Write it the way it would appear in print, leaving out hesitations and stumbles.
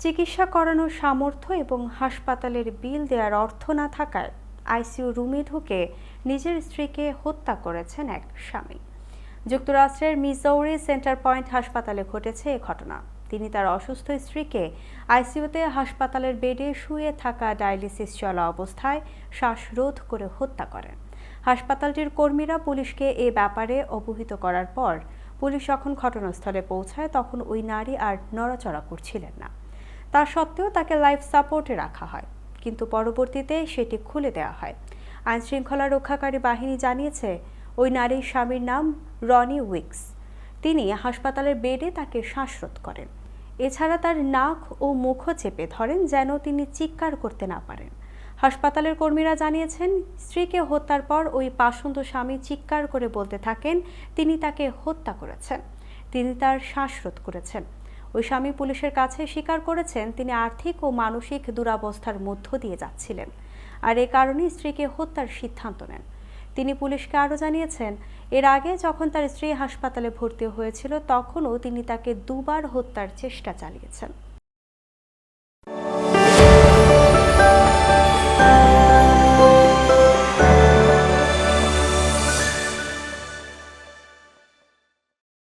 চিকিৎসা করানোর সামর্থ্য এবং হাসপাতালের বিল দেওয়ার অর্থ না থাকায় আইসিইউ রুমে ঢুকে নিজের স্ত্রীকে হত্যা করেছেন এক স্বামী। যুক্তরাষ্ট্রের মিজৌরি সেন্টার পয়েন্ট হাসপাতালে ঘটেছে এ ঘটনা। তিনি তার অসুস্থ স্ত্রীকে আইসিইউতে হাসপাতালের বেডে শুয়ে থাকা ডায়ালিসিস চলা অবস্থায় শ্বাসরোধ করে হত্যা করেন। হাসপাতালটির কর্মীরা পুলিশকে এ ব্যাপারে অবহিত করার পর পুলিশ যখন ঘটনাস্থলে পৌঁছায় তখন ওই নারী আর নড়াচড়া করছিলেন না। তা সত্ত্বেও তাকে লাইফ সাপোর্টে রাখা হয়, কিন্তু পরবর্তীতে সেটি খুলে দেওয়া হয়। আইনশৃঙ্খলা রক্ষাকারী বাহিনী জানিয়েছে ওই নারীর স্বামীর নাম রনি উইকস। তিনি হাসপাতালের বেডে তাকে শ্বাসরোধ করেন। এছাড়া তার নাক ও মুখও চেপে ধরেন যেন তিনি চিৎকার করতে না পারেন। হাসপাতালের কর্মীরা জানিয়েছেন, স্ত্রীকে হত্যার পর ওই পাষণ্ড স্বামী চিৎকার করে বলতে থাকেন তিনি তাকে হত্যা করেছেন, তিনি তার শ্বাসরোধ করেছেন। ওই স্বামী পুলিশের কাছে স্বীকার করেছেন তিনি আর্থিক ও মানসিক দুরবস্থার মধ্য দিয়ে যাচ্ছিলেন, আর এ কারণে স্ত্রীকে হত্যার সিদ্ধান্ত নেন। তিনি পুলিশকে আরও জানিয়েছেন, এর আগে যখন তার স্ত্রী হাসপাতালে ভর্তি হয়েছিল তখনও তিনি তাকে দুবার হত্যার চেষ্টা চালিয়েছেন।